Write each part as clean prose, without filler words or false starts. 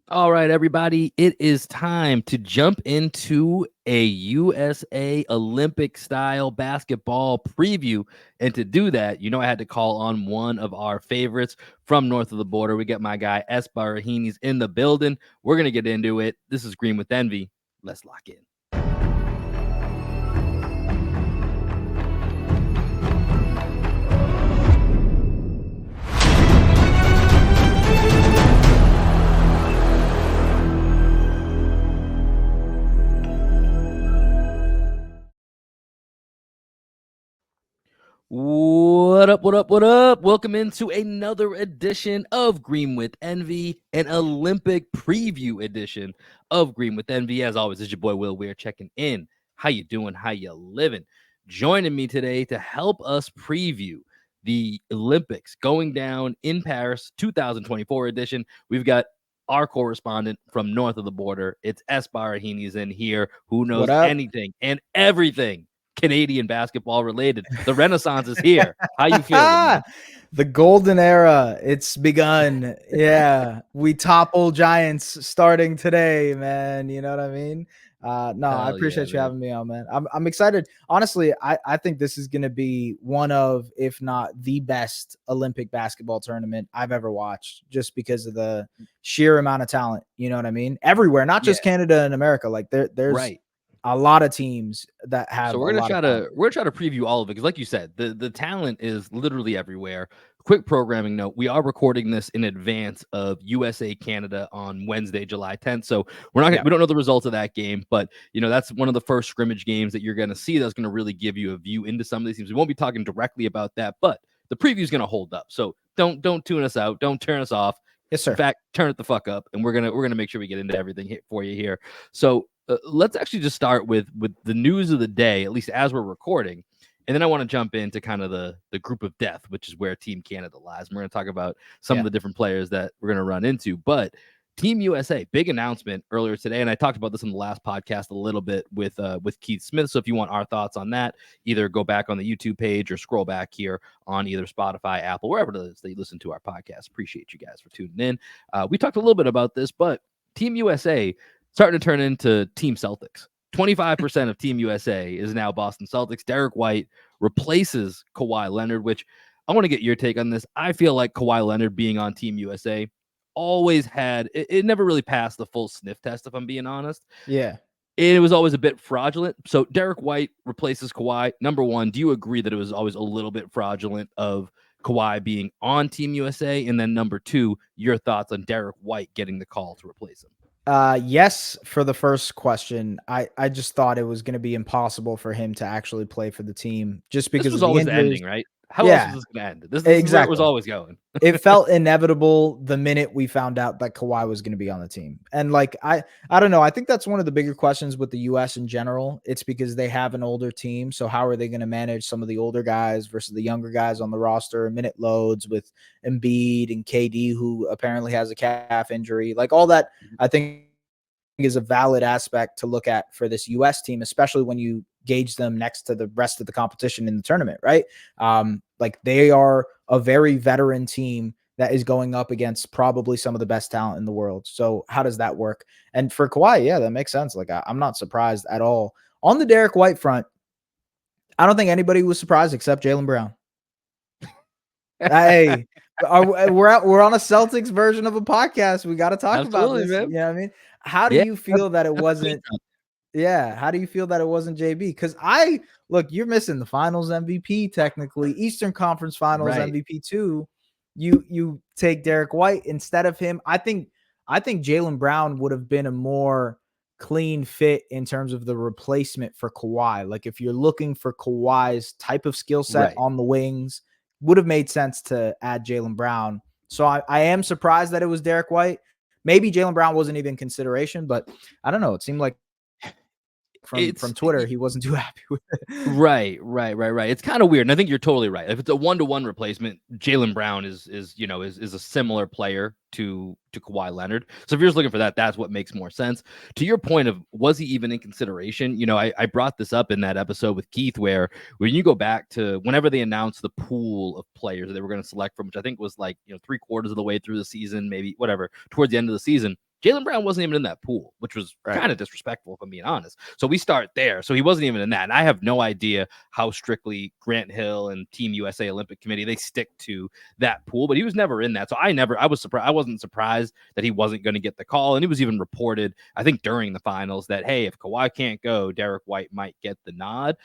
All right, everybody, it is time to jump into a USA Olympic style basketball preview. And to do that, I had to call on one of our favorites from north of the border. We got my guy Baraheni's in the building. We're going to get into it. This is Green with Envy. Let's lock in. What up, what up, what up? Welcome into another edition of Green with Envy, an Olympic preview edition of Green with Envy. As always, it's your boy Will Weir checking in. How you doing? How you living? Joining me today to help us preview the Olympics going down in Paris 2024 edition. We've got our correspondent from north of the border. It's Baraheni's in here, who knows anything and everything Canadian basketball related. The Renaissance is here. How you feeling, man? The golden era, it's begun. Yeah, we topple giants starting today, man. You know what I mean? I appreciate you having me on, man. I'm excited. Honestly, I think this is going to be one of, if not the best Olympic basketball tournament I've ever watched, just because of the sheer amount of talent. You know what I mean? Everywhere, not just Canada and America. Like there's a lot of teams that have. So we're gonna try to preview all of it because, like you said, the talent is literally everywhere. Quick programming note: we are recording this in advance of USA Canada on Wednesday, July 10th. So we don't know the results of that game, but that's one of the first scrimmage games that you're gonna see that's gonna really give you a view into some of these teams. We won't be talking directly about that, but the preview is gonna hold up. So don't tune us out, don't turn us off. Yes, sir. In fact, turn it the fuck up, and we're gonna make sure we get into everything for you here. So let's actually just start with the news of the day, at least as we're recording. And then I want to jump into kind of the group of death, which is where Team Canada lies. And we're going to talk about some of the different players that we're going to run into. But Team USA, big announcement earlier today. And I talked about this in the last podcast a little bit with Keith Smith. So if you want our thoughts on that, either go back on the YouTube page or scroll back here on either Spotify, Apple, wherever it is that you listen to our podcast. Appreciate you guys for tuning in. We talked a little bit about this, but Team USA starting to turn into Team Celtics. 25% of Team USA is now Boston Celtics. Derrick White replaces Kawhi Leonard, which I want to get your take on this. I feel like Kawhi Leonard being on Team USA always had, it never really passed the full sniff test, if I'm being honest. Yeah. It was always a bit fraudulent. So Derrick White replaces Kawhi. Number one, do you agree that it was always a little bit fraudulent of Kawhi being on Team USA? And then number two, your thoughts on Derrick White getting the call to replace him? Yes, for the first question, I just thought it was going to be impossible for him to actually play for the team just because this was of the always injuries. The ending, right? How else was this going to end? This is where it was always going. It felt inevitable the minute we found out that Kawhi was going to be on the team. And I don't know. I think that's one of the bigger questions with the U.S. in general. It's because they have an older team. So how are they going to manage some of the older guys versus the younger guys on the roster? Minute loads with Embiid and KD, who apparently has a calf injury. Like all that, I think is a valid aspect to look at for this U.S. team, especially when you gauge them next to the rest of the competition in the tournament, right? Like they are a very veteran team that is going up against probably some of the best talent in the world. So how does that work? And for Kawhi, yeah, that makes sense. Like I'm not surprised at all. On the Derrick White front, I don't think anybody was surprised except Jaylen Brown. Hey, we're on a Celtics version of a podcast. We got to talk about this. Man. You know what I mean? How do you feel that it wasn't? Yeah. How do you feel that it wasn't JB? Because look, you're missing the finals MVP, technically Eastern Conference Finals MVP too. You take Derrick White instead of him. I think Jaylen Brown would have been a more clean fit in terms of the replacement for Kawhi. Like if you're looking for Kawhi's type of skill set on the wings, would have made sense to add Jaylen Brown. So I am surprised that it was Derrick White. Maybe Jaylen Brown wasn't even consideration, but I don't know. It seemed like from Twitter, he wasn't too happy with it. Right. It's kind of weird. And I think you're totally right. If it's a 1-to-1 replacement, Jaylen Brown is a similar player to Kawhi Leonard. So if you're just looking for that, that's what makes more sense. To your point of, was he even in consideration? I brought this up in that episode with Keith, where when you go back to whenever they announced the pool of players that they were going to select from, which I think was 3/4 of the way through the season, maybe whatever, towards the end of the season, Jaylen Brown wasn't even in that pool, which was kind of disrespectful, if I'm being honest. So we start there. So he wasn't even in that. And I have no idea how strictly Grant Hill and Team USA Olympic Committee, they stick to that pool, but he was never in that. So I was surprised. I wasn't surprised that he wasn't going to get the call. And it was even reported, I think, during the finals that, hey, if Kawhi can't go, Derrick White might get the nod.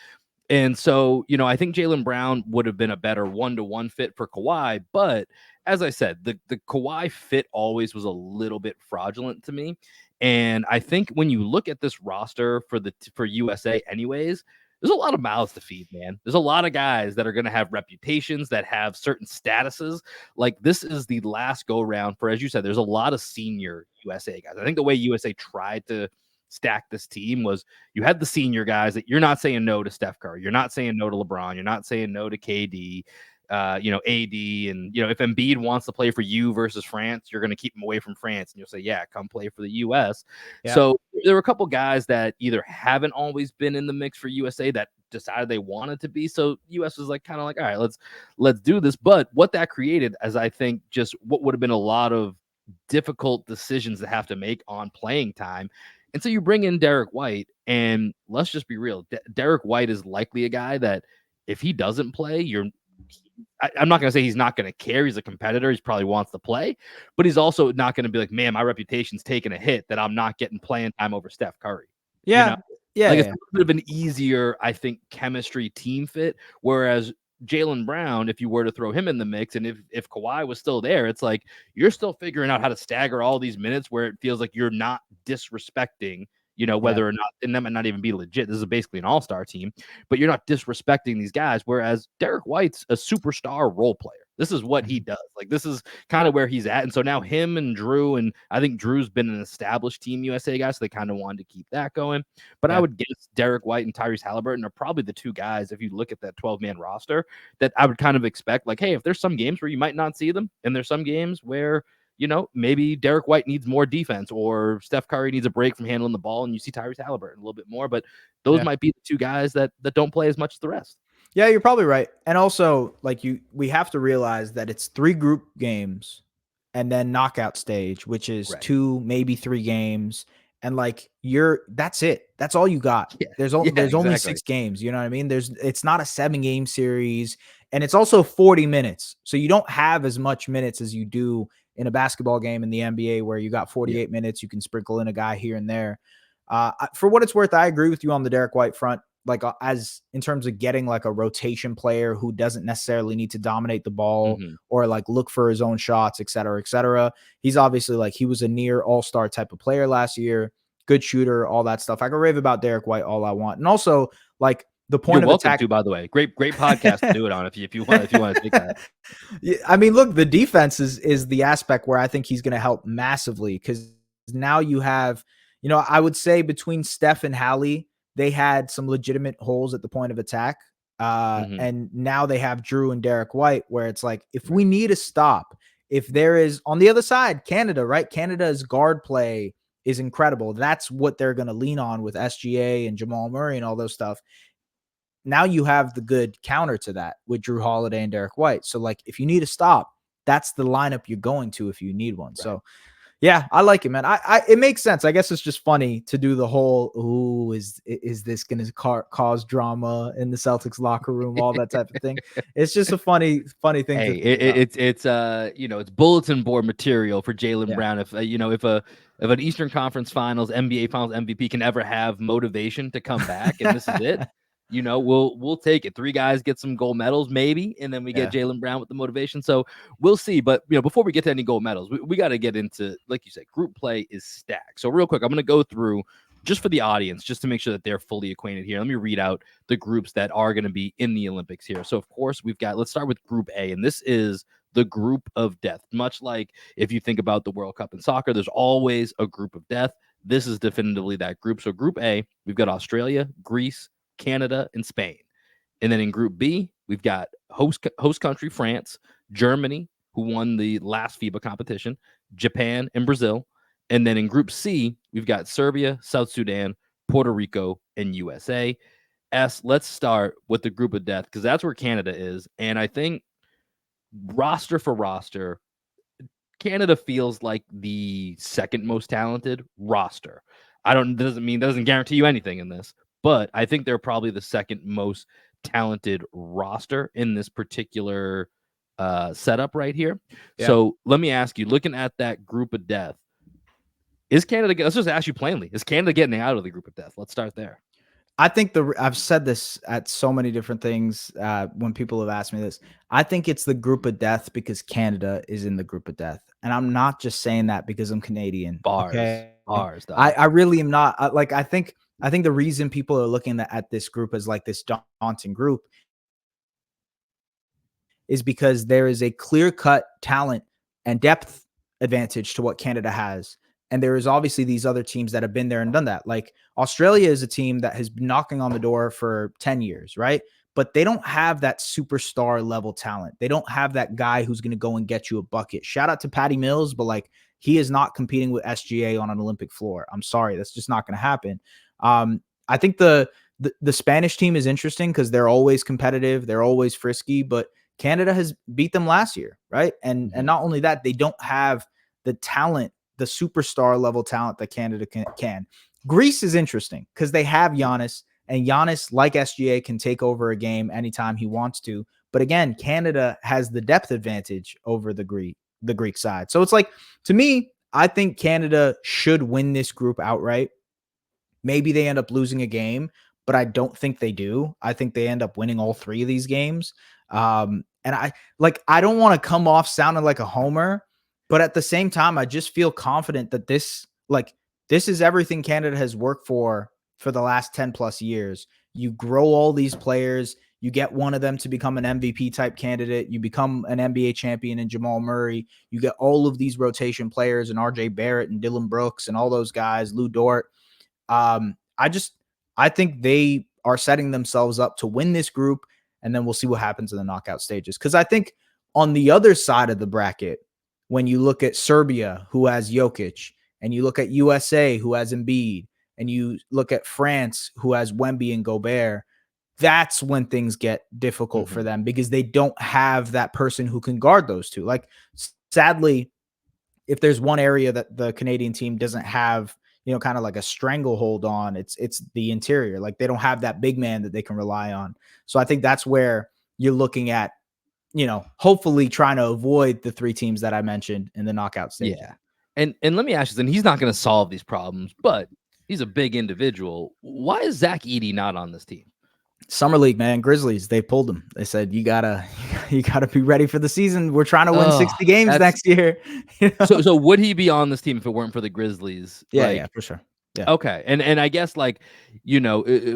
And so, I think Jaylen Brown would have been a better 1-to-1 fit for Kawhi. But as I said, the Kawhi fit always was a little bit fraudulent to me. And I think when you look at this roster for USA anyways, there's a lot of mouths to feed, man. There's a lot of guys that are going to have reputations, that have certain statuses. Like, this is the last go round for, as you said, there's a lot of senior USA guys. I think the way USA tried to stack this team was you had the senior guys that you're not saying no to Steph Curry. You're not saying no to LeBron. You're not saying no to KD, AD. And, if Embiid wants to play for you versus France, you're going to keep him away from France. And you'll say, yeah, come play for the US. Yeah. So there were a couple guys that either haven't always been in the mix for USA that decided they wanted to be. So US was kind of like, all right, let's do this. But what that created, as I think, just what would have been a lot of difficult decisions to have to make on playing time. And so you bring in Derrick White, and let's just be real. Derrick White is likely a guy that if he doesn't play, I'm not going to say he's not going to care. He's a competitor. He probably wants to play, but he's also not going to be like, man, my reputation's taking a hit that I'm not getting playing time over Steph Curry. Yeah. Yeah. It's a bit of an easier, I think, chemistry team fit. Whereas Jaylen Brown, if you were to throw him in the mix, and if Kawhi was still there, it's like you're still figuring out how to stagger all these minutes where it feels like you're not disrespecting, whether or not, and that might not even be legit. This is basically an all-star team, but you're not disrespecting these guys. Whereas Derrick White's a superstar role player. This is what he does. This is kind of where he's at. And so now him and Drew, and I think Drew's been an established Team USA guy, so they kind of wanted to keep that going. But I would guess Derrick White and Tyrese Halliburton are probably the two guys, if you look at that 12-man roster, that I would kind of expect, hey, if there's some games where you might not see them, and there's some games where maybe Derrick White needs more defense, or Steph Curry needs a break from handling the ball, and you see Tyrese Halliburton a little bit more. But those might be the two guys that don't play as much as the rest. Yeah, you're probably right. And also, we have to realize that it's 3 group games and then knockout stage, which is 2, maybe 3 games. And that's it. That's all you got. Yeah. There's only 6 games. You know what I mean? It's not a 7-game series, and it's also 40 minutes. So you don't have as much minutes as you do in a basketball game in the NBA, where you got 48 minutes. You can sprinkle in a guy here and there. For what it's worth, I agree with you on the Derrick White front. As in terms of getting a rotation player who doesn't necessarily need to dominate the ball or look for his own shots, et cetera, et cetera. He's obviously he was a near all-star type of player last year, good shooter, all that stuff. I can rave about Derrick White all I want. And also the point You're of welcome attack, to, by the way, great podcast to do it on if you want to take that. Yeah, I mean, look, the defense is the aspect where I think he's going to help massively, because now you have, I would say between Steph and Hallie, they had some legitimate holes at the point of attack. And now they have Drew and Derrick White, where it's if we need a stop, if there is on the other side, Canada, right? Canada's guard play is incredible. That's what they're going to lean on with SGA and Jamal Murray and all those stuff. Now you have the good counter to that with Drew Holiday and Derrick White. So if you need a stop, that's the lineup you're going to if you need one. Right. So yeah, I like it, man. It makes sense. I guess it's just funny to do the whole, ooh, is this going to cause drama in the Celtics locker room, all that type of thing. It's just a funny thing. Hey, it's bulletin board material for Jaylen Brown. If if an Eastern Conference Finals, NBA Finals MVP can ever have motivation to come back, and this is it. We'll take it. 3 guys get some gold medals, maybe, and then we get Jaylen Brown with the motivation. So we'll see. But before we get to any gold medals, we got to get into, like you said, group play is stacked. So real quick, I'm going to go through just for the audience, just to make sure that they're fully acquainted here. Let me read out the groups that are going to be in the Olympics here. So of course let's start with Group A, and this is the group of death. Much like if you think about the World Cup in soccer, there's always a group of death. This is definitively that group. So Group A, we've got Australia, Greece, Canada, and Spain. And then in Group B, we've got host country France, Germany, who won the last FIBA competition, Japan, and Brazil. And then in Group C, we've got Serbia, South Sudan, Puerto Rico, and USA. Let's start with the group of death, because that's where Canada is. And I think roster for roster, Canada feels like the second most talented roster. Doesn't guarantee you anything in this, but I think they're probably the second most talented roster in this particular setup right here. Yeah. So let me ask you, looking at that group of death, is Canada? Let's just ask you plainly: is Canada getting out of the group of death? Let's start there. I think I've said this at so many different things when people have asked me this. I think it's the group of death because Canada is in the group of death, and I'm not just saying that because I'm Canadian. Bars, Okay, dog. I really am not. I think the reason people are looking at this group as like this daunting group is because there is a clear-cut talent and depth advantage to what Canada has. And there is obviously these other teams that have been there and done that. Like Australia is a team that has been knocking on the door for 10 years, right? But they don't have that superstar level talent. They don't have that guy who's going to go and get you a bucket. Shout out to Patty Mills, but like he is not competing with SGA on an Olympic floor. I'm sorry, that's just not going to happen. I think the Spanish team is interesting because they're always competitive, they're always frisky, but Canada has beat them last year, right? And not only that, they don't have the talent, the superstar level talent that Canada can. Greece is interesting because they have Giannis, and Giannis, like SGA, can take over a game anytime he wants to. But again, Canada has the depth advantage over the Greek side. So it's like, to me, I think Canada should win this group outright. Maybe they end up losing a game, but I don't think they do. I think they end up winning all three of these games. And I don't want to come off sounding like a homer, but at the same time, I just feel confident that this is everything Canada has worked for the last 10 plus years. You grow all these players, you get one of them to become an MVP type candidate, you become an NBA champion in Jamal Murray, you get all of these rotation players and RJ Barrett and Dylan Brooks and all those guys, Lou Dort. I think they are setting themselves up to win this group, and then we'll see what happens in the knockout stages. Because I think on the other side of the bracket, when you look at Serbia, who has Jokic, and you look at USA, who has Embiid, and you look at France, who has Wemby and Gobert, that's when things get difficult for them because they don't have that person who can guard those two. Like, sadly, if there's one area that the Canadian team doesn't have, kind of like a stranglehold on, it's the interior. Like, they don't have that big man that they can rely on. So I think that's where you're looking at, hopefully trying to avoid the three teams that I mentioned in the knockout stage. Yeah. And let me ask you, and he's not going to solve these problems, but he's a big individual. Why is Zach Edey not on this team? Summer League, man. Grizzlies, they pulled him. They said, you gotta be ready for the season. We're trying to win 60 games next year. So would he be on this team if it weren't for the Grizzlies? Yeah, for sure. Yeah. Okay. And I guess, like,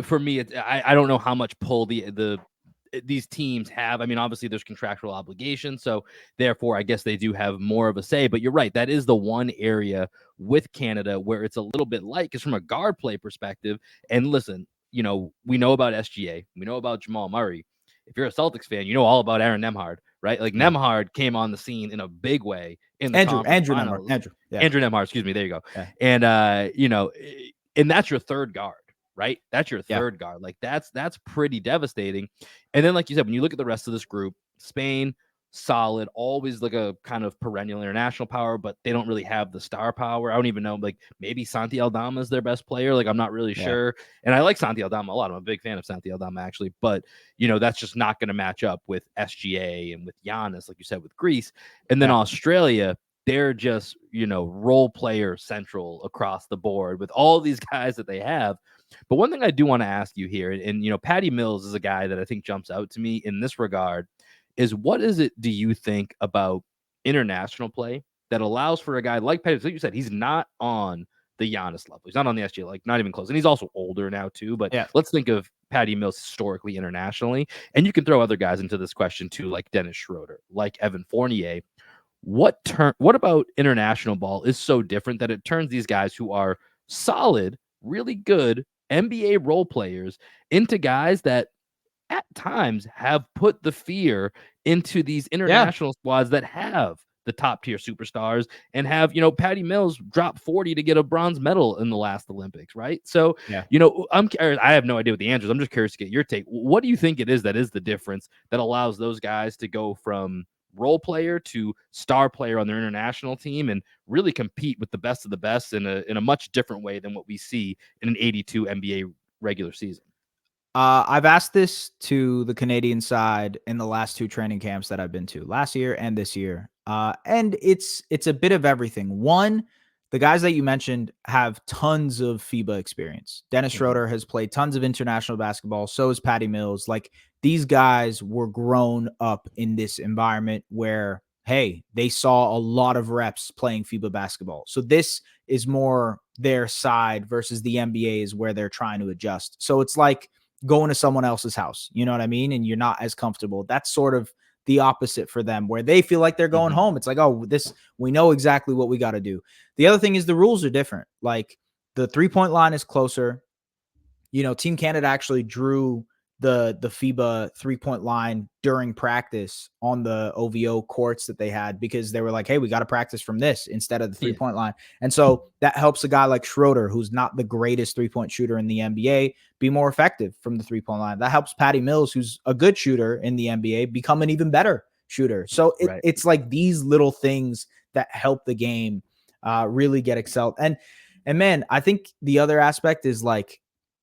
for me, I don't know how much pull these teams have. I mean, obviously there's contractual obligations, so therefore I guess they do have more of a say. But you're right, that is the one area with Canada where it's a little bit light, because from a guard play perspective, and listen, we know about SGA, we know about Jamal Murray. If you're a Celtics fan, you know all about Aaron Nemhard, right? Like, Nemhard came on the scene in a big way in the Andrew finals. Andrew Nemhard, excuse me, there you go. Yeah. And and that's your third guard, right? That's your third guard. Like, that's pretty devastating. And then, like you said, when you look at the rest of this group, Spain, solid, always like a kind of perennial international power, but they don't really have the star power. I don't even know, like, maybe Santi Aldama is their best player. Like, I'm not really sure. And I like Santi Aldama a lot. I'm a big fan of Santi Aldama, actually. But, that's just not going to match up with SGA and with Giannis, like you said, with Greece. And then Australia, they're just, role player central across the board with all these guys that they have. But one thing I do want to ask you here, and Patty Mills is a guy that I think jumps out to me in this regard, is what is it do you think about international play that allows for a guy like Patty? Like you said, he's not on the Giannis level. He's not on the SGA, like, not even close. And he's also older now too. But let's think of Patty Mills historically internationally. And you can throw other guys into this question too, like Dennis Schroeder, like Evan Fournier. What about international ball is so different that it turns these guys who are solid, really good NBA role players into guys that at times have put the fear into these international squads that have the top tier superstars and have, Patty Mills dropped 40 to get a bronze medal in the last Olympics, right? So, I have no idea what the answer is. I'm just curious to get your take. What do you think it is that is the difference that allows those guys to go from role player to star player on their international team and really compete with the best of the best in a much different way than what we see in an 82 NBA regular season. I've asked this to the Canadian side in the last 2 training camps that I've been to, last year and this year. And it's a bit of everything. One, the guys that you mentioned have tons of FIBA experience. Dennis Schroeder has played tons of international basketball. So is Patty Mills. Like, these guys were grown up in this environment where, hey, they saw a lot of reps playing FIBA basketball. So this is more their side versus the NBA is where they're trying to adjust. So it's like going to someone else's house, you know what I mean? And you're not as comfortable. That's sort of the opposite for them, where they feel like they're going home. It's like, oh, we know exactly what we got to do. The other thing is the rules are different. Like, the 3-point line is closer. You know, Team Canada actually drew the FIBA 3-point line during practice on the OVO courts that they had, because they were like, hey, we got to practice from this instead of the 3-point line. And so that helps a guy like Schroeder, who's not the greatest 3-point shooter in the NBA, be more effective from the 3-point line. That helps Patty Mills, who's a good shooter in the NBA, become an even better shooter. So it's like these little things that help the game really get excelled. And man, I think the other aspect is, like,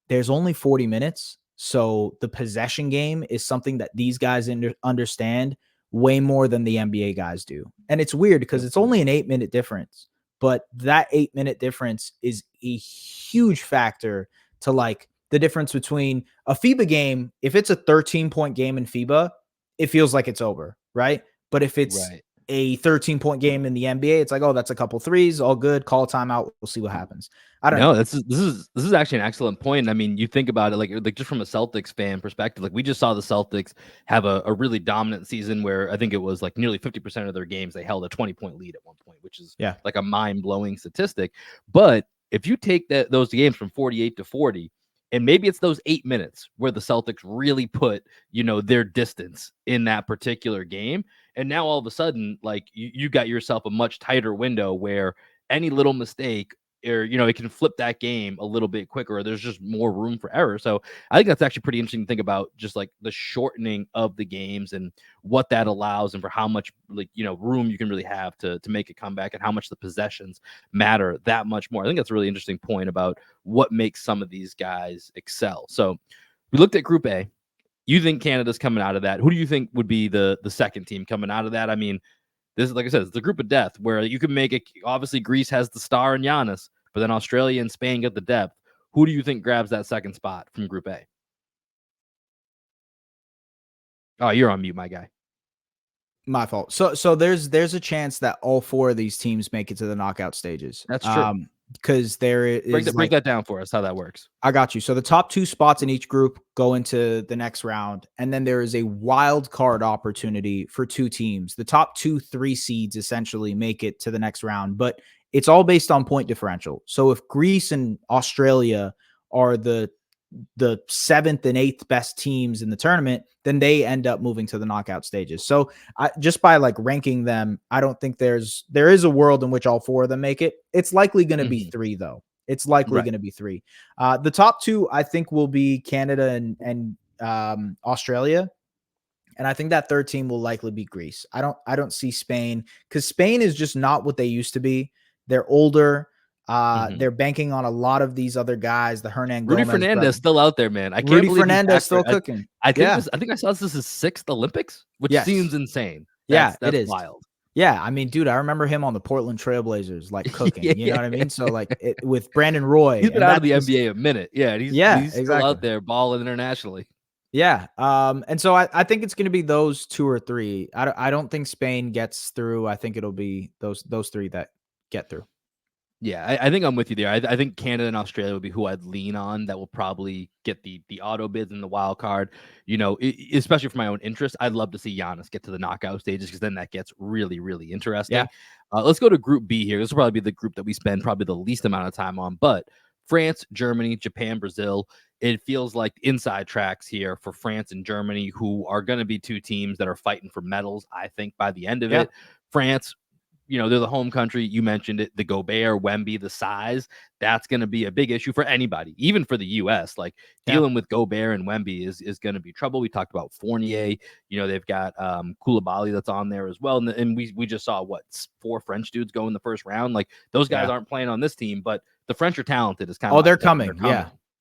there's only 40 minutes. So the possession game is something that these guys understand way more than the NBA guys do. And it's weird because it's only an 8-minute difference, but that 8-minute difference is a huge factor to, like, the difference between a FIBA game. If it's a 13-point game in FIBA, it feels like it's over, right? But if it's a 13-point game in the NBA, it's like, oh, that's a couple threes, all good, call a timeout, we'll see what happens. I don't know. This is actually an excellent point. I mean, you think about it, like just from a Celtics fan perspective, like we just saw the Celtics have a really dominant season where I think it was like nearly 50% of their games they held a 20-point lead at one point, which is like a mind-blowing statistic. But if you take those games from 48 to 40, and maybe it's those 8 minutes where the Celtics really put, their distance in that particular game. And now all of a sudden, like you got yourself a much tighter window where any little mistake, or it can flip that game a little bit quicker, or there's just more room for error. So I think that's actually pretty interesting to think about, just like the shortening of the games and what that allows, and for how much room you can really have to make a comeback, and how much the possessions matter that much more. I think that's a really interesting point about what makes some of these guys excel. So we looked at Group A. You think Canada's coming out of that? Who do you think would be the second team coming out of that? I mean, this is, like I said, it's the group of death where you can make it. Obviously, Greece has the star and Giannis, but then Australia and Spain get the depth. Who do you think grabs that second spot from Group A? Oh, you're on mute, my guy. My fault. So there's a chance that all 4 of these teams make it to the knockout stages. That's true. Because there is break that down for us, how that works. I got you. So the top 2 spots in each group go into the next round, and then there is a wild card opportunity for 2 teams. The top 2-3 seeds essentially make it to the next round, but it's all based on point differential. So if Greece and Australia are the 7th and 8th best teams in the tournament, then they end up moving to the knockout stages. So just by like ranking them, I don't think there is a world in which all 4 of them make it. It's likely going to be 3 though. It's likely going to be 3. The top 2, I think, will be Canada and Australia. And I think that third team will likely be Greece. I don't see Spain, because Spain is just not what they used to be. They're older. They're banking on a lot of these other guys. The Hernan Rudy Gomez, Fernandez still out there, man. I can't Rudy believe Fernandez still cooking. I think I saw this is his 6th Olympics, which seems insane. That's it is wild. Yeah, I mean, dude, I remember him on the Portland Trailblazers, like cooking. You know what I mean? So like with Brandon Roy, he's been out of the NBA a minute. Yeah, he's exactly. still out there balling internationally. Yeah. And so I think it's going to be those 2 or 3. I don't think Spain gets through. I think it'll be those 3 that get through. Yeah, I think I'm with you there. I think Canada and Australia would be who I'd lean on. That will probably get the auto bids and the wild card. Especially for my own interest, I'd love to see Giannis get to the knockout stages, because then that gets really, really interesting. Yeah. Let's go to Group B here. This will probably be the group that we spend probably the least amount of time on. But France, Germany, Japan, Brazil. It feels like inside tracks here for France and Germany, who are going to be 2 teams that are fighting for medals, I think, by the end of it. France, they're the home country. You mentioned it, the Gobert, Wemby, the size. That's going to be a big issue for anybody, even for the U.S. Like dealing with Gobert and Wemby is going to be trouble. We talked about Fournier. They've got Koulibaly that's on there as well. And we just saw 4 French dudes go in the first round. Like those guys aren't playing on this team, but the French are talented. Is kind of they're coming.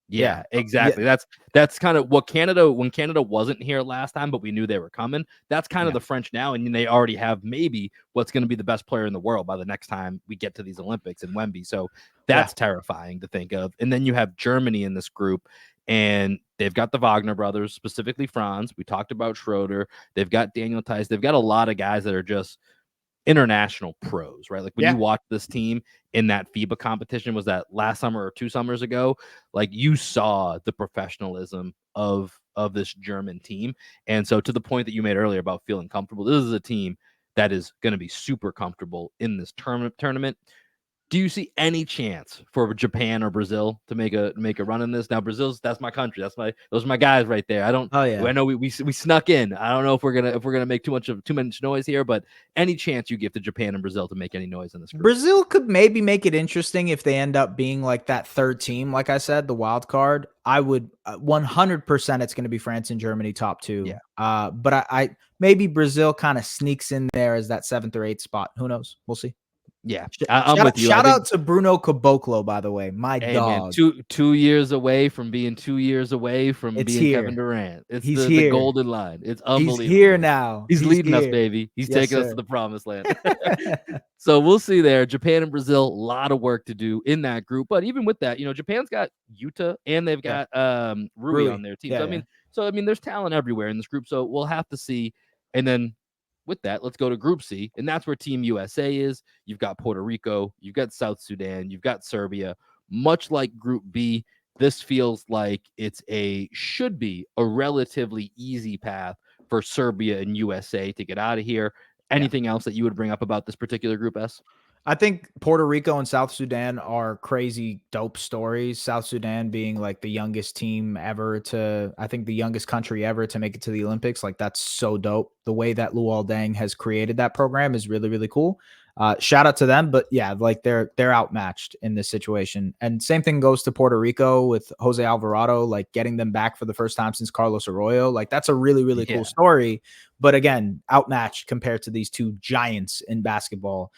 Yeah, exactly. That's kind of what when Canada wasn't here last time, but we knew they were coming. That's kind of the French now, and they already have maybe what's going to be the best player in the world by the next time we get to these Olympics in Wemby. So that's terrifying to think of. And then you have Germany in this group, and they've got the Wagner brothers, specifically Franz. We talked about Schroeder. They've got Daniel Tice. They've got a lot of guys that are just international pros, right? Like when you watch this team in that FIBA competition, was that last summer or 2 summers ago? Like you saw the professionalism of this German team. And so to the point that you made earlier about feeling comfortable, this is a team that is going to be super comfortable in this tournament. Do you see any chance for Japan or Brazil to make a run in this? Now, that's my country. Those are my guys right there. I know we snuck in. I don't know if we're gonna make too much noise here, but any chance you give to Japan and Brazil to make any noise in this group? Brazil could maybe make it interesting if they end up being like that third team. Like I said, the wild card. I would 100% it's going to be France and Germany top 2. Yeah. But I maybe Brazil kind of sneaks in there as that 7th or 8th spot. Who knows? We'll see. Yeah, I'm with you. Shout out to Bruno Caboclo, by the way. My dog. Man, 2 years away from being 2 years away from being here. Kevin Durant. He's the golden line. It's unbelievable. He's here now. He's leading us, baby. He's taking us to the promised land. So we'll see there. Japan and Brazil, a lot of work to do in that group. But even with that, Japan's got Yuta and they've got Rui on their team. So I mean, there's talent everywhere in this group. So we'll have to see. And then with that, let's go to Group C, and that's where Team USA is. You've got Puerto Rico, you've got South Sudan, you've got Serbia. Much like Group B, this feels like should be a relatively easy path for Serbia and USA to get out of here. Anything else that you would bring up about this particular Group S? I think Puerto Rico and South Sudan are crazy dope stories. South Sudan being like the youngest team ever the youngest country ever to make it to the Olympics. Like that's so dope. The way that Luol Deng has created that program is really, really cool. Shout out to them, but yeah, like they're outmatched in this situation. And same thing goes to Puerto Rico with Jose Alvarado, like getting them back for the first time since Carlos Arroyo. Like that's a really, really cool story. But again, outmatched compared to these two giants in basketball.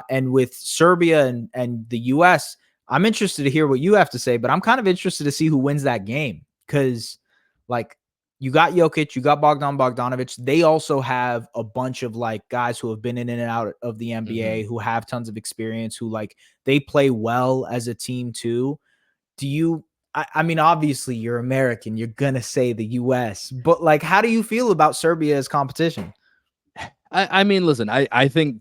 And with Serbia and the U.S., I'm interested to hear what you have to say, but I'm kind of interested to see who wins that game because, like, you got Jokic, you got Bogdanovic. They also have a bunch of, like, guys who have been in and out of the NBA, who have tons of experience, who, like, they play well as a team too. I mean, obviously, you're American. You're going to say the U.S., but, like, how do you feel about Serbia as competition? I mean, listen, I think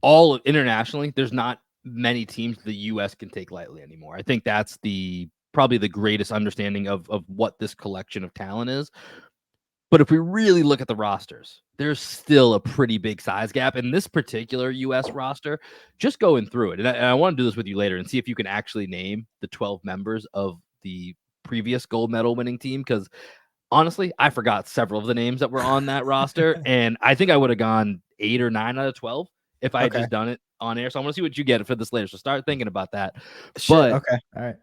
all internationally, there's not many teams the U.S. can take lightly anymore. I think that's probably the greatest understanding of what this collection of talent is. But if we really look at the rosters, there's still a pretty big size gap in this particular U.S. roster. Just going through it, and I want to do this with you later and see if you can actually name the 12 members of the previous gold medal winning team, because honestly, I forgot several of the names that were on that roster, and I think I would have gone 8 or 9 out of 12 if I had just done it on air. So I want to see what you get for this later. So start thinking about that. All right.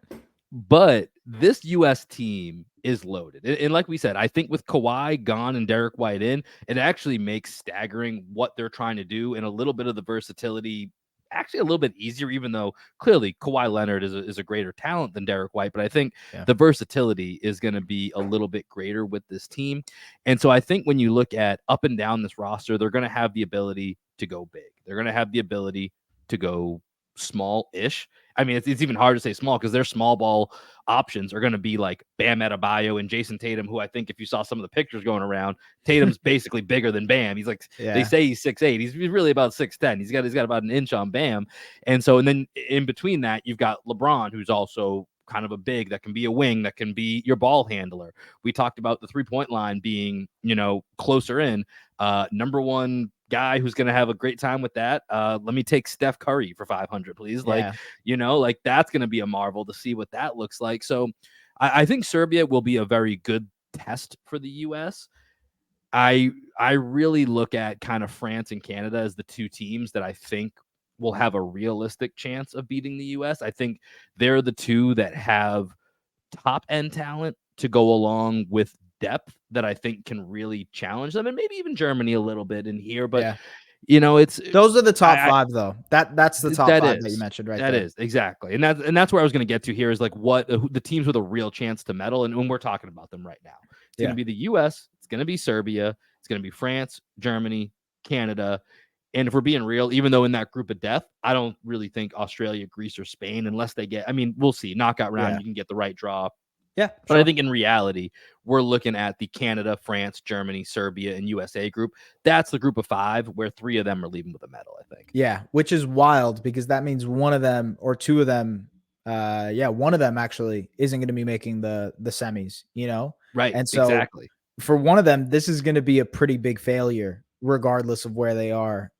But this U.S. team is loaded. And like we said, I think with Kawhi gone and Derrick White in, it actually makes staggering what they're trying to do and a little bit of the versatility actually a little bit easier, even though clearly Kawhi Leonard is a greater talent than Derrick White. But I think the versatility is going to be a little bit greater with this team. And so I think when you look at up and down this roster, they're going to have the ability to go big. They're going to have the ability to go small-ish. I mean, it's even hard to say small because their small ball options are going to be like Bam Adebayo and Jason Tatum, who I think if you saw some of the pictures going around, Tatum's basically bigger than Bam. He's like, they say he's 6'8". He's really about 6'10". He's got about an inch on Bam. And then in between that, you've got LeBron, who's also kind of a big that can be a wing, that can be your ball handler. We talked about the 3-point line being, closer in. Number one guy who's going to have a great time with that. Let me take Steph Curry for 500, please. That's going to be a marvel to see what that looks like. So I think Serbia will be a very good test for the U.S. I really look at kind of France and Canada as the two teams that I think will have a realistic chance of beating the US. I think they're the two that have top end talent to go along with depth that I think can really challenge them, and maybe even Germany a little bit in here. But Yeah. it's Those are the top I 5 though. That's the top that 5 that you is mentioned right that there. is exactly, and that's where I was going to get to here is like what the teams with a real chance to medal, and when we're talking about them right now, it's going to be the U.S., it's going to be Serbia, it's going to be France, Germany, Canada. And if we're being real, even though in that group of death, I don't really think Australia, Greece, or Spain, unless they get, I mean, we'll see. Knockout round, you can get the right draw. Yeah, but I think in reality, we're looking at the Canada, France, Germany, Serbia, and USA group. That's the group of 5 where 3 of them are leaving with a medal, I think. Yeah, which is wild because that means one of them or 2 of them, one of them actually isn't going to be making the semis, Right, And so exactly. for one of them, this is going to be a pretty big failure, regardless of where they are,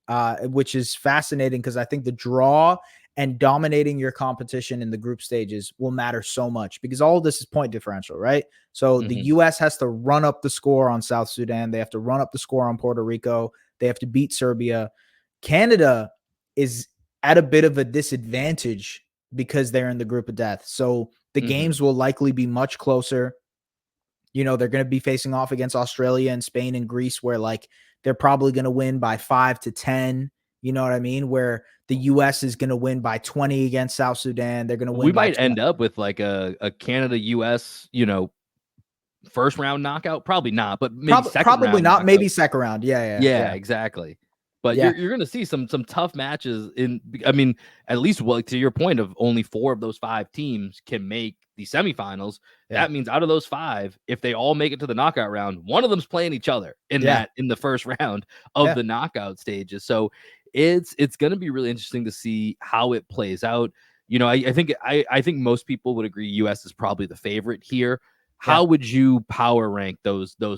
which is fascinating because I think the draw and dominating your competition in the group stages will matter so much because all of this is point differential, right? So the U.S. has to run up the score on South Sudan. They have to run up the score on Puerto Rico. They have to beat Serbia. Canada is at a bit of a disadvantage because they're in the group of death. So the games will likely be much closer. They're going to be facing off against Australia and Spain and Greece, where like they're probably going to win by 5 to 10. You know what I mean? Where the U.S. is going to win by 20 against South Sudan. They're going to win. We might end up with like a Canada US, first round knockout. Probably not, but maybe probably not. knockout. Maybe second round. Yeah, exactly. But you're going to see some tough matches I mean, at least to your point of only 4 of those 5 teams can make the semifinals. Yeah. That means out of those 5, if they all make it to the knockout round, one of them's playing each other in the first round of the knockout stages. So it's going to be really interesting to see how it plays out. I think most people would agree US is probably the favorite here. How would you power rank those 5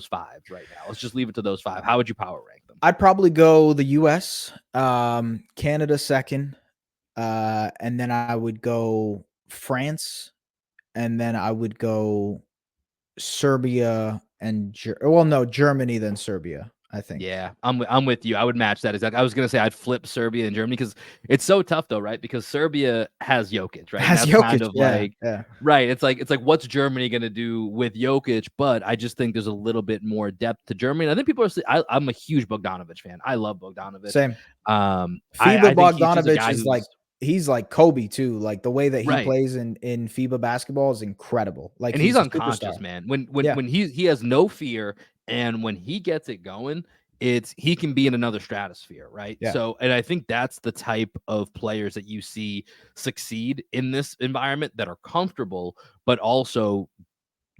right now? Let's just leave it to those 5. How would you power rank them? I'd probably go the US, Canada second, and then I would go France, and then I would go Serbia and Germany, then Serbia, I think. Yeah, I'm with you. I would match that exactly. I was gonna say I'd flip Serbia and Germany because it's so tough though, right? Because Serbia has Jokic, right? Has Jokic, kind of right. It's like what's Germany gonna do with Jokic? But I just think there's a little bit more depth to Germany. I think people are. I'm a huge Bogdanovic fan. I love Bogdanovic. Same. FIBA Bogdanovic is like he's like Kobe too. Like the way that he plays in FIBA basketball is incredible. Like, and he's unconscious, man. When he has no fear, and when he gets it going, he can be in another stratosphere, right? Yeah. So, and I think that's the type of players that you see succeed in this environment that are comfortable, but also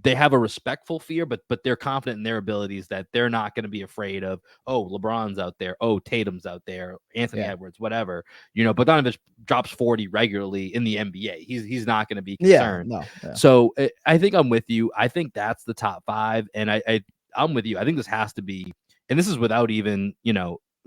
they have a respectful fear, but they're confident in their abilities that they're not going to be afraid of, oh, LeBron's out there, oh, Tatum's out there, Anthony Edwards, whatever. Bogdanovic drops 40 regularly in the NBA. He's not going to be concerned. So I think I'm with you. I think that's the top 5, and I'm with you. I think this has to be, and this is without even,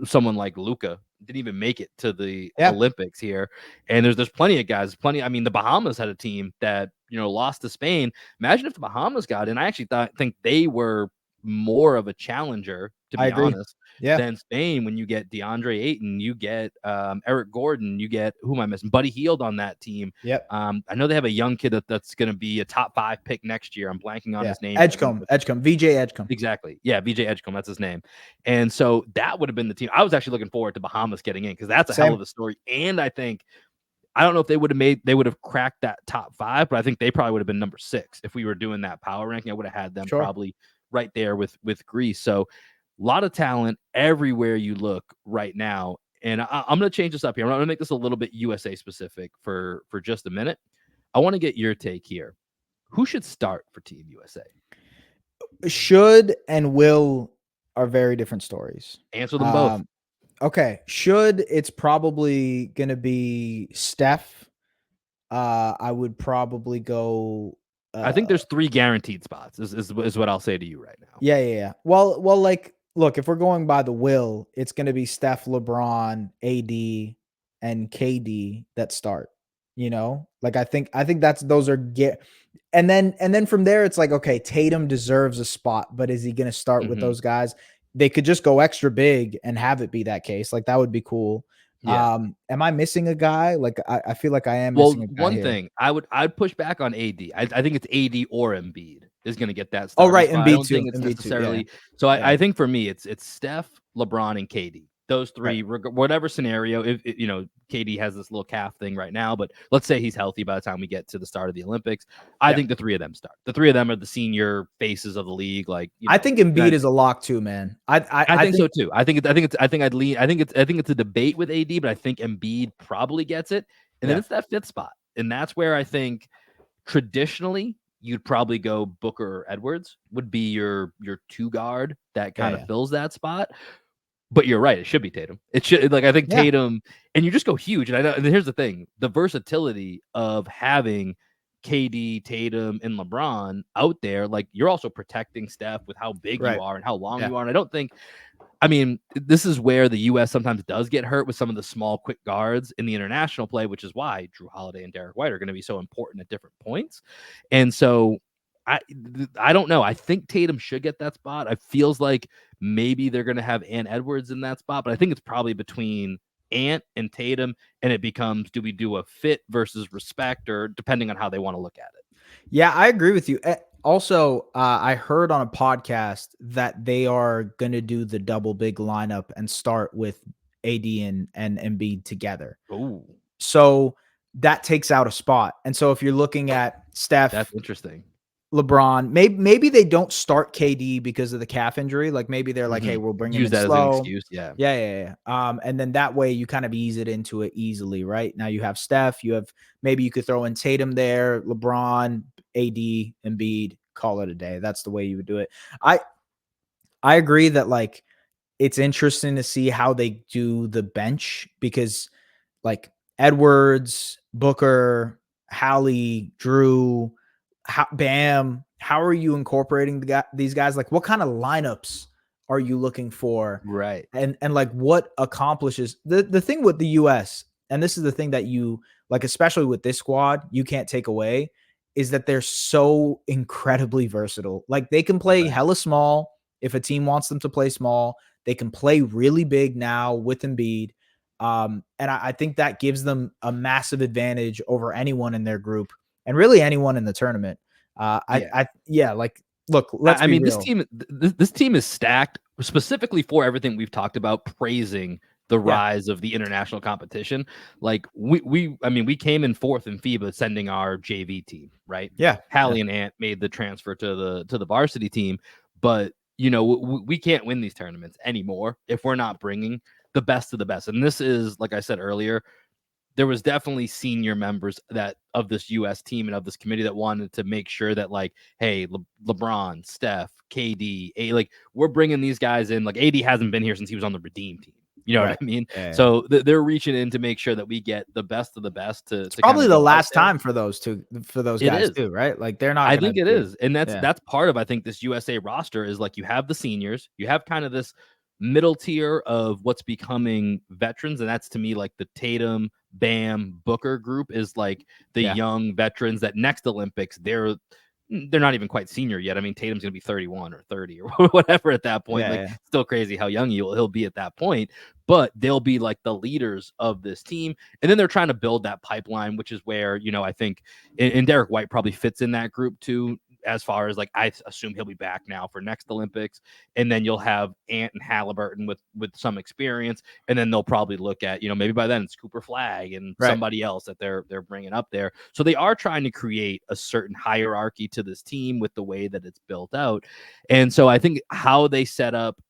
someone like Luka didn't even make it to the Olympics here. And there's plenty of guys, I mean, the Bahamas had a team that, lost to Spain. Imagine if the Bahamas got in. I actually think they were more of a challenger, to be honest, than Spain. When you get DeAndre Ayton, you get Eric Gordon, you get, who am I missing? Buddy Hield on that team. I know they have a young kid that's going to be a top 5 pick next year. I'm blanking on his name. Edgecombe, VJ Edgecombe. Exactly. Yeah, VJ Edgecombe, that's his name. And so that would have been the team. I was actually looking forward to Bahamas getting in because that's a hell of a story. And I don't know if they would have cracked that top 5, but I think they probably would have been number 6 if we were doing that power ranking. I would have had them probably right there with Greece. So a lot of talent everywhere you look right now. And I'm going to change this up here. I'm going to make this a little bit USA specific for just a minute. I want to get your take here. Who should start for Team USA? Should and will are very different stories. Answer them both. Okay. It's probably going to be Steph. I would probably go. I think there's 3 guaranteed spots is what I'll say to you right now. Yeah. Well, like, look, if we're going by the will, it's going to be Steph, LeBron, AD, and KD that start. Like I think those are and then from there it's like, okay, Tatum deserves a spot, but is he going to start with those guys? They could just go extra big and have it be that case. Like that would be cool. Yeah. Am I missing a guy? Like, I feel like I am Well, missing a guy one here. thing I'd push back on AD. I think it's AD or Embiid is going to get that Oh, starting right, spot. I Embiid don't too. think it's Embiid too. Yeah, necessarily. So yeah, I think for me, it's Steph, LeBron, and KD. Those right. three, whatever scenario. If KD has this little calf thing right now, but let's say he's healthy by the time we get to the start of the Olympics. I Yeah. think the three of them start. The three of them are the senior faces of the league. Like I think Embiid is a lock too, man. I I think so think too. I think it's a debate with AD, but I think Embiid probably gets it. And then yeah, it's that fifth spot. And that's where I think traditionally you'd probably go Booker or Edwards would be your two guard that yeah, kind of yeah, fills that spot. But you're right, it should be Tatum. It should I think yeah, Tatum, and you just go huge. And I know, and here's the thing: the versatility of having KD, Tatum, and LeBron out there, like you're also protecting Steph with how big you right. are and how long Yeah, you are. And I don't think this is where the U.S. sometimes does get hurt with some of the small, quick guards in the international play, which is why Drew Holiday and Derrick White are going to be so important at different points. And so I don't know. I think Tatum should get that spot. It feels like maybe they're going to have Ant Edwards in that spot, but I think it's probably between Ant and Tatum, and it becomes do we do a fit versus respect, or depending on how they want to look at it. yeah, I agree with you. Also, I heard on a podcast that they are going to do the double big lineup and start with AD and Embiid together. Oh, So that takes out a spot. And so if you're looking at that's Steph, interesting. LeBron, maybe they don't start KD because of the calf injury. Like maybe they're like, hey, we'll bring him Use in that as an slow. excuse. Yeah. Yeah. And then that way you kind of ease it into it easily, right? Now you have Steph, maybe you could throw in Tatum there, LeBron, AD, Embiid, call it a day. That's the way you would do it. I agree that like it's interesting to see how they do the bench because like Edwards, Booker, Hallie, Drew, Bam. How are you incorporating these guys? Like, what kind of lineups are you looking for? Right. And like, what accomplishes the thing with the U.S. And this is the thing that you like, especially with this squad, you can't take away is that they're so incredibly versatile. Like, they can play Right. hella small if a team wants them to play small. They can play really big now with Embiid. And I think that gives them a massive advantage over anyone in their group and really anyone in the tournament. Yeah. Like, look, let's be This real. team is stacked specifically for everything we've talked about, praising the Yeah, rise of the international competition. Like we came in fourth in FIBA, sending our JV team, right? yeah, yeah, Hallie and Ant made the transfer to the varsity team, but we can't win these tournaments anymore if we're not bringing the best of the best. And this is, like I said earlier, there was definitely senior members that of this U.S. team and of this committee that wanted to make sure that, like, hey, LeBron, Steph, KD, like we're bringing these guys in. Like AD hasn't been here since he was on the Redeem team. You know right. what I mean? Yeah, yeah. So they're reaching in to make sure that we get the best of the best It's to kind probably of the go out last there. time for those It guys is. too, right? Like they're not I gonna think it be. is. And Yeah, that's part of, I think, this USA roster is like you have the seniors, you have kind of this middle tier of what's becoming veterans. And that's to me like the Tatum, Bam, Booker group is like the yeah, young veterans that next Olympics, they're not even quite senior yet. I mean, Tatum's gonna be 31 or 30 or whatever at that point. yeah, Like, yeah. still crazy how young he'll be at that point, but they'll be like the leaders of this team. And then they're trying to build that pipeline, which is where, I think and Derrick White probably fits in that group too, as far as like I assume he'll be back now for next Olympics. And then you'll have Ant and Halliburton with some experience, and then they'll probably look at, maybe by then it's Cooper Flag and Right. somebody else that they're bringing up there. So they are trying to create a certain hierarchy to this team with the way that it's built out. And so I think how they set up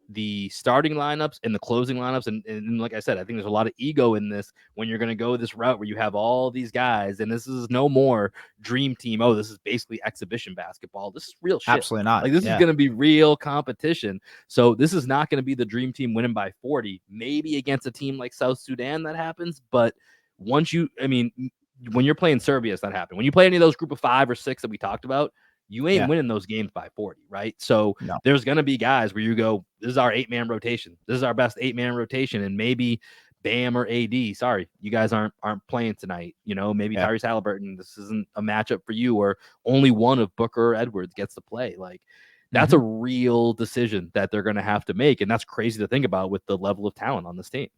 the starting lineups and the closing lineups. And like I said, I think there's a lot of ego in this when you're going to go this route where you have all these guys, and this is no more dream team. Oh, this is basically exhibition basketball. This is real shit. Absolutely not. Like, this is Yeah, going to be real competition. So this is not going to be the dream team winning by 40, maybe against a team like South Sudan that happens. But when you're playing Serbia, it's not happening. When you play any of those group of 5 or 6 that we talked about, you ain't yeah. winning those games by 40, right? So No. there's going to be guys where you go, this is our 8-man rotation. This is our best 8-man rotation. And maybe Bam or AD, sorry, you guys aren't playing tonight. Maybe Yeah. Tyrese Halliburton, this isn't a matchup for you, or only one of Booker or Edwards gets to play. Like, that's a Mhm. real decision that they're going to have to make. And that's crazy to think about with the level of talent on this team.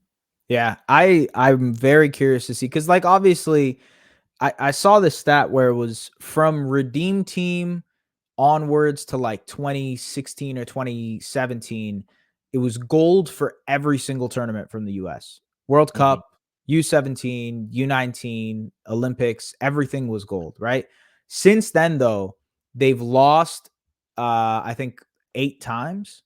Yeah, I'm very curious to see because, like, obviously, I saw this stat where it was from Redeem Team onwards to like 2016 or 2017, it was gold for every single tournament from the US. World Mhm. Cup, U17, U19, Olympics, everything was gold, right? Since then, though, they've lost, I think, 8 times.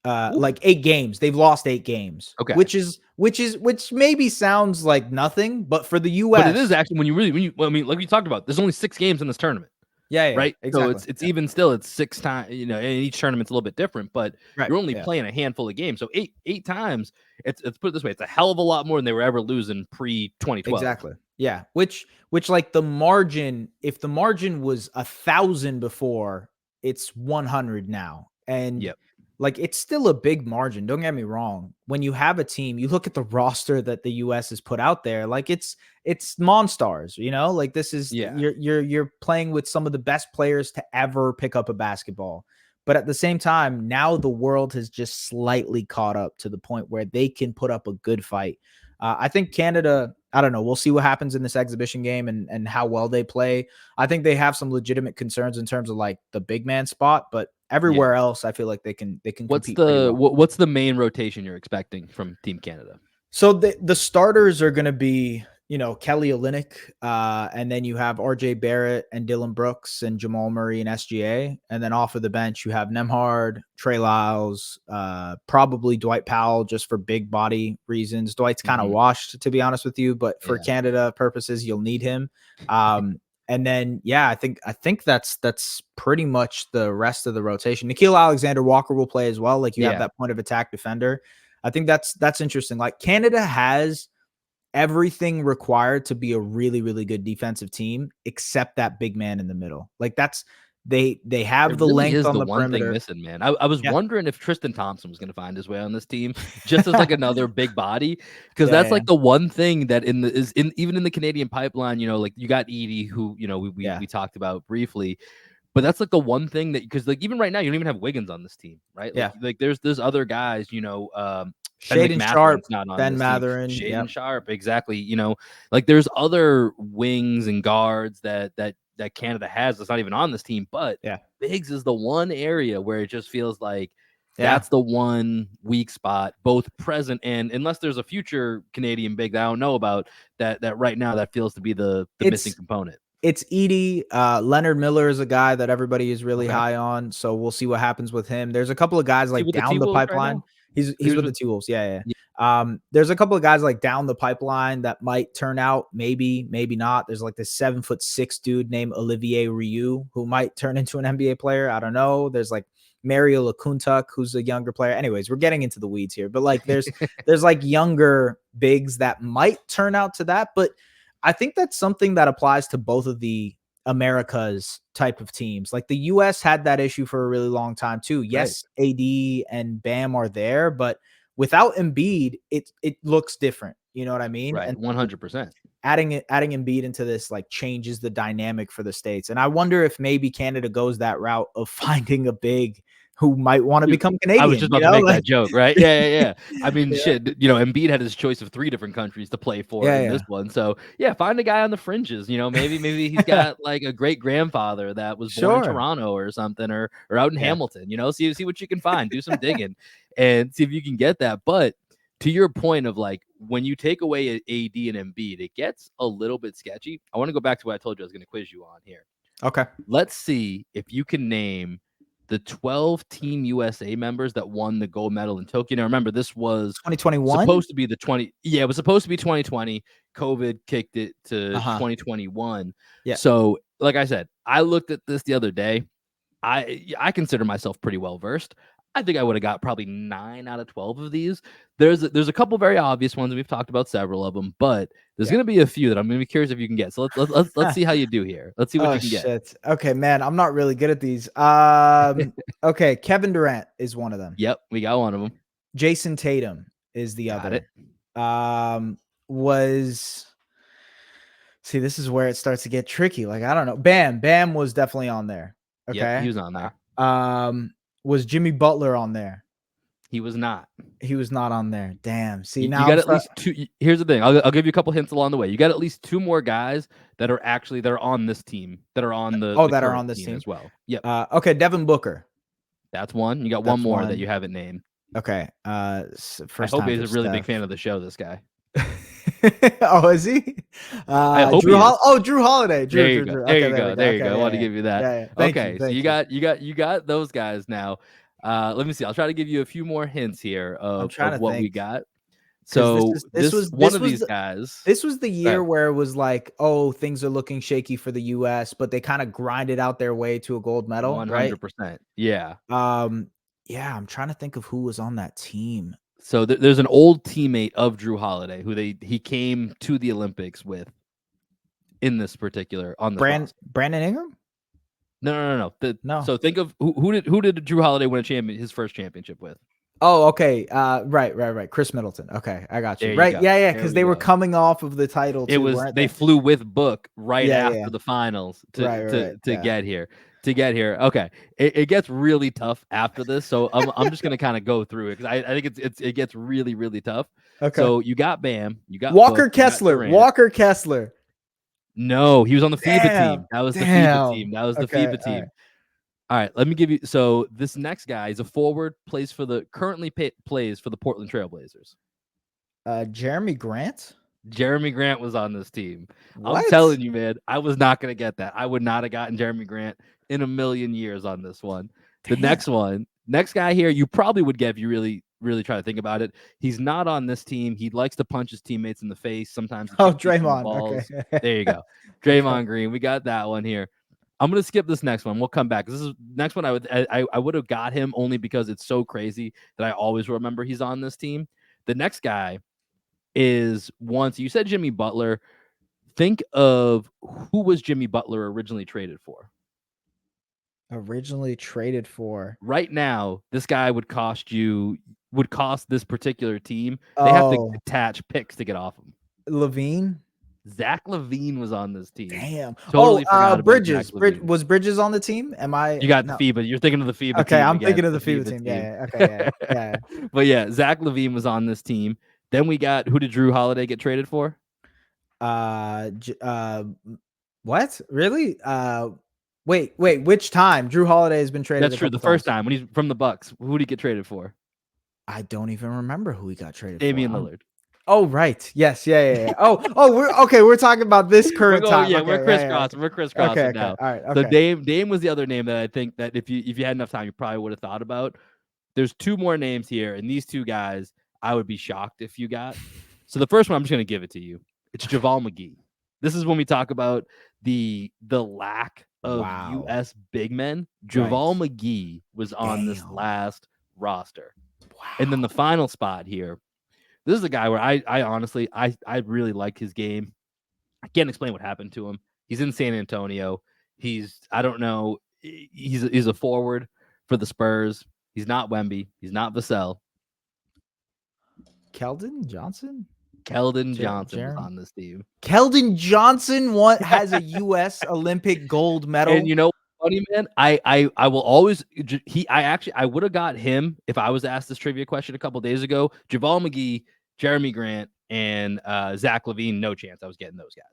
Oof. Like 8 games. They've lost 8 games, Okay. which maybe sounds like nothing, but for the But it is US, actually well, I mean, like we talked about, there's only 6 games in this tournament, yeah, right? So exactly. it's Yeah. even still it's 6 times, and each tournament's a little bit different, but Right. you're only Yeah. playing a handful of games. So 8 times, it's put it this way, it's a hell of a lot more than they were ever losing pre-2012. Exactly. Yeah. Which like the margin, if the margin was 1,000 before, it's 100 now. And Yep. like it's still a big margin. Don't get me wrong. When you have a team, you look at the roster that the US has put out there, like it's monstars, like this is Yeah. you're playing with some of the best players to ever pick up a basketball. But at the same time, now the world has just slightly caught up to the point where they can put up a good fight. I think Canada, I don't know. We'll see what happens in this exhibition game and how well they play. I think they have some legitimate concerns in terms of like the big man spot, but Yeah. everywhere else, I feel like they can compete pretty well. What's the main rotation you're expecting from Team Canada? So the starters are going to be, Kelly Olynyk, and then you have RJ Barrett and Dylan Brooks and Jamal Murray and SGA, and then off of the bench you have Nemhard, Trey Lyles, probably Dwight Powell just for big body reasons. Dwight's kind of Mhm. washed, to be honest with you, but for Yeah. Canada purposes, you'll need him. And then yeah, I think that's pretty much the rest of the rotation. Nickeil Alexander Walker will play as well. Like you have Yeah. that point of attack defender. I think that's interesting. Like Canada has everything required to be a really, really good defensive team, except that big man in the middle. Like that's they It have the really length is on the the one thing perimeter. missing, man. I was Yeah. wondering if Tristan Thompson was gonna find his way on this team just as, like, another big body, because Yeah, that's, yeah, like, the one thing that even in the Canadian pipeline, like, you got Edie who, yeah. we talked about briefly, but that's, like, the one thing that because, like, even right now, you don't even have Wiggins on this team, right? Like Yeah. there's other guys, Ben Shaden Sharp, McMatherin's not on Ben this team. Matherin. Shaden Yep. Sharp, exactly, like, there's other wings and guards that Canada has that's not even on this team, but Yeah. bigs is the one area where it just feels like Yeah. that's the one weak spot, both present and unless there's a future Canadian big that I don't know about, that right now that feels to be the missing It's component. It's Edie. Leonard Miller is a guy that everybody is really Okay. high on, so we'll see what happens with him. There's a couple of guys Is he like with the down the T-Wolves right pipeline. now? He He's was with the with T-Wolves. Yeah, Yeah. yeah. There's a couple of guys like down the pipeline that might turn out, maybe, maybe not. There's like this 7'6" dude named Olivier Rioux who might turn into an NBA player. I don't know. There's like Mario Lakuntuk, who's a younger player. Anyways, we're getting into the weeds here, but like there's like younger bigs that might turn out to that, but I think that's something that applies to both of the America's type of teams. Like the US had that issue for a really long time too. Right, Yes, AD and Bam are there, but without Embiid, it looks different. You know what I mean? right, And 100%. adding Embiid into this like changes the dynamic for the states. And I wonder if maybe Canada goes that route of finding a big who might want to Dude, become I was just Canadian, about to make like that joke, right? Yeah, yeah, yeah. I mean, yeah, shit, Embiid had his choice of 3 different countries to play for yeah, in yeah. this one. So, yeah, find a guy on the fringes, maybe he's got like a great grandfather that was born in Sure. Toronto or something or out in Yeah. Hamilton, see what you can find, do some digging and see if you can get that. But to your point of like when you take away AD and Embiid, it gets a little bit sketchy. I want to go back to what I told you I was going to quiz you on here. Okay. Let's see if you can name the 12 Team USA members that won the gold medal in Tokyo. Now, remember, this was 2021? supposed to be the 20. Yeah, it was supposed to be 2020. COVID kicked it to Uh-huh. 2021. Yeah. So, like I said, I looked at this the other day. I consider myself pretty well versed. I think I would have got probably 9 out of 12 of these. There's a couple very obvious ones, and we've talked about several of them, but there's Yeah. going to be a few that I'm going to be curious if you can get. So let's see how you do here. Let's see what Oh you can get. shit. Okay, man, I'm not really good at these. Okay, Kevin Durant is one of them. Yep, we got one of them. Jason Tatum is the Got it. other. Was See, this is where it starts to get tricky. Like, I don't know. Bam was definitely on there. Yep, he Okay. was on there. Um, was Jimmy Butler on there? He was not. He was not on there. Damn. See, You now got at least two. Here's the thing. I'll give you a couple hints along the way. You got at least two more guys that are on this team, that are on the that are current on this team as well. Yep. Okay, Devin Booker. That's one. You got one more that you haven't named. Okay. First I hope he's a really big fan of the show, this guy. Oh, is he? I hope he is. Drew Holiday. There you go. There you go. I want to give you that. Yeah. Okay, so you got those guys now. Let me see. I'll try to give you a few more hints here of what we got. So this was one of these guys. This was the year where it was like, oh, things are looking shaky for the U.S., but they kind of grinded out their way to a gold medal. 100%. Right? Yeah. Yeah. I'm trying to think of who was on that team. So there's an old teammate of Drew Holiday who he came to the Olympics with. In this particular on the Brandon Ingram. No. So think of who did Drew Holiday win his first championship with? Oh, okay. Right. Chris Middleton. Okay, I got you. Right. Yeah. Because they were coming off of the title. They flew with Book after the finals to get here. Okay, it gets really tough after this, so I'm just gonna kind of go through it because I think it gets really, really tough. Okay. So you got Bam, you got Walker Book, Kessler. No, he was on the FIBA team. That was the FIBA team. FIBA team. Right. All right, let me give you. So this next guy is a forward, currently plays for the Portland Trailblazers. Jeremy Grant. Jeremy Grant was on this team. What? I'm telling you, man, I was not gonna get that. I would not have gotten Jeremy Grant in a million years on this one. Damn. The next guy here, you probably would get if you really, really try to think about it. He's not on this team. He likes to punch his teammates in the face. Sometimes. Draymond. Okay. There you go. Draymond Green. We got that one here. I'm gonna skip this next one. We'll come back. This is next one. I would have got him only because it's so crazy that I always remember he's on this team. The next guy is once you said Jimmy Butler. Think of who was Jimmy Butler originally traded for. Right now, this guy would cost this particular team. They have to attach picks to get off him. Levine. Zach LaVine was on this team. Damn. Totally Bridges. Was Bridges on the team? You got the FIBA. You're thinking of the FIBA. Okay, team I'm thinking of the FIBA team. Yeah. Okay. Yeah. But yeah, Zach LaVine was on this team. Then we got, who did Drew Holiday get traded for? What? Really? Wait. Which time? Drew Holiday has been traded. That's true. The first time when he's from the Bucks. Who did he get traded for? I don't even remember who he got traded for. Damian Lillard. Oh, right. Yes. Yeah. We're talking about this current time. Yeah, we're crisscrossing. We're crisscrossing now. All right. Okay. So Dame was the other name that I think that if you had enough time, you probably would have thought about. There's two more names here, and these two guys, I would be shocked if you got. So the first one, I'm just going to give it to you. It's JaVale McGee. This is when we talk about the lack of U.S. big men. JaVale McGee was on this last roster. Wow. And then the final spot here. This is a guy where I honestly really like his game. I can't explain what happened to him. He's in San Antonio. He's a forward for the Spurs. He's not Wemby. He's not Vassell. Keldon Johnson was on this team. Keldon Johnson has a U.S. Olympic gold medal. And you know, funny man, I will always I would have got him if I was asked this trivia question a couple days ago. JaVale McGee, Jeremy Grant, and Zach LaVine. No chance I was getting those guys.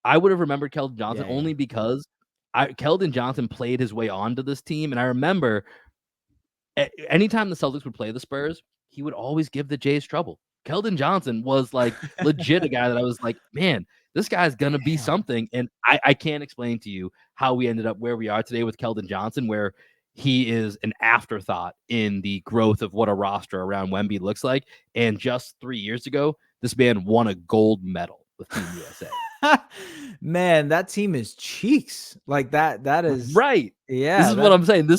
I would have remembered Keldon Johnson only because Keldon Johnson played his way onto this team, and I remember anytime the Celtics would play the Spurs, he would always give the Jays trouble. Keldon Johnson was like legit a guy that I was like, man, this guy's going to be something. And I can't explain to you how we ended up where we are today with Keldon Johnson, where he is an afterthought in the growth of what a roster around Wemby looks like. And just 3 years ago, this man won a gold medal with Team USA. Man, that team is cheeks. Like that is right. Yeah. This is what I'm saying.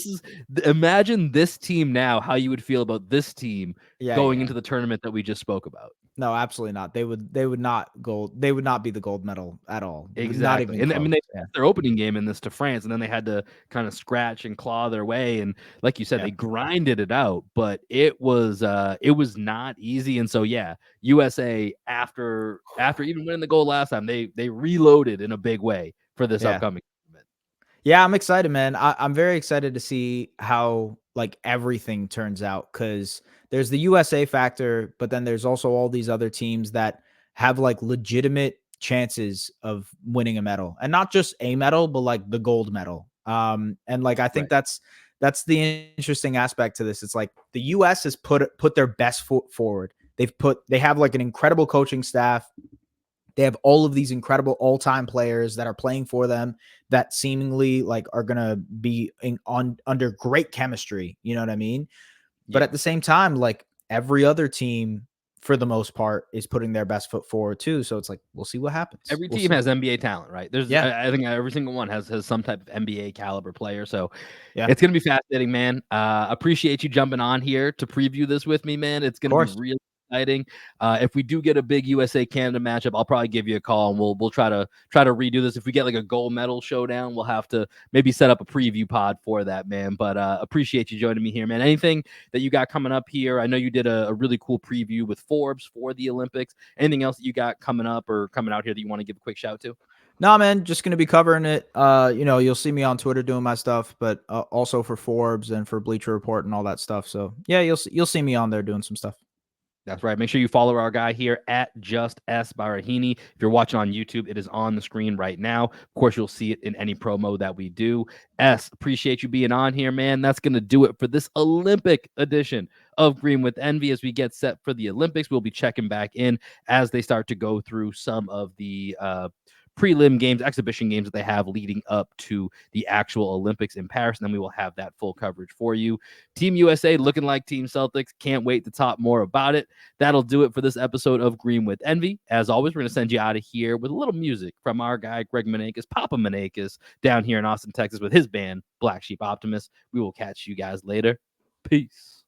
Imagine this team now, how you would feel about this team going into the tournament that we just spoke about. No, absolutely not. They would not be the gold medal at all. Exactly. And I mean, they had their opening game in this to France, and then they had to kind of scratch and claw their way. And like you said, they grinded it out, but it was not easy. And so, USA after even winning the gold last time, they reloaded in a big way for this upcoming tournament. Yeah, I'm excited, man. I'm very excited to see how like everything turns out, because there's the USA factor, but then there's also all these other teams that have like legitimate chances of winning a medal, and not just a medal, but like the gold medal. And like I think Right. that's the interesting aspect to this. It's like the US has put their best foot forward. They have like an incredible coaching staff. They have all of these incredible all-time players that are playing for them that seemingly like are going to be under great chemistry. You know what I mean? But Yeah. at the same time, like every other team for the most part is putting their best foot forward too. So it's like, we'll see what happens. Every We'll team see. has NBA talent, right? There's, Yeah. I think every single one has some type of NBA caliber player. So Yeah. it's gonna be fascinating, man. Appreciate you jumping on here to preview this with me, man. It's Of gonna be course. really exciting. If we do get a big USA Canada matchup, I'll probably give you a call and we'll try to redo this. If we get like a gold medal showdown, we'll have to maybe set up a preview pod for that, man. But appreciate you joining me here, man. Anything that you got coming up here? I know you did a really cool preview with Forbes for the Olympics. Anything else that you got coming up or coming out here that you want to give a quick shout to? No, man, just going to be covering it. You'll see me on Twitter doing my stuff, but also for Forbes and for Bleacher Report and all that stuff. So yeah, you'll see me on there doing some stuff. That's right. Make sure you follow our guy here at Just S Baraheni. If you're watching on YouTube, it is on the screen right now. Of course, you'll see it in any promo that we do. S, appreciate you being on here, man. That's going to do it for this Olympic edition of Green with Envy. As we get set for the Olympics, we'll be checking back in as they start to go through some of the prelim games, exhibition games that they have leading up to the actual Olympics in Paris. And then we will have that full coverage for you. Team USA looking like Team Celtics. Can't wait to talk more about it. That'll do it for this episode of Green with Envy. As always, we're going to send you out of here with a little music from our guy, Greg Menakis, Papa Menakis, down here in Austin, Texas, with his band, Black Sheep Optimists. We will catch you guys later. Peace.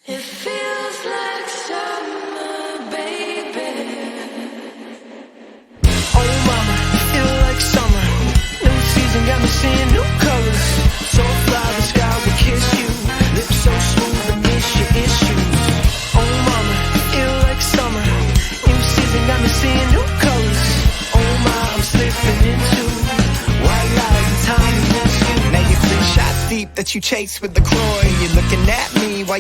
It feels like summer, baby. Oh mama, feel like summer. New season got me seeing new colors. So fly, the sky will kiss you. Lips so smooth, I miss your issues. Oh mama, feel like summer. New season got me seeing new colors. Oh my, I'm slipping into white light and time to miss you. Now you're 3 shots deep that you chase with the Croy. You're looking at me while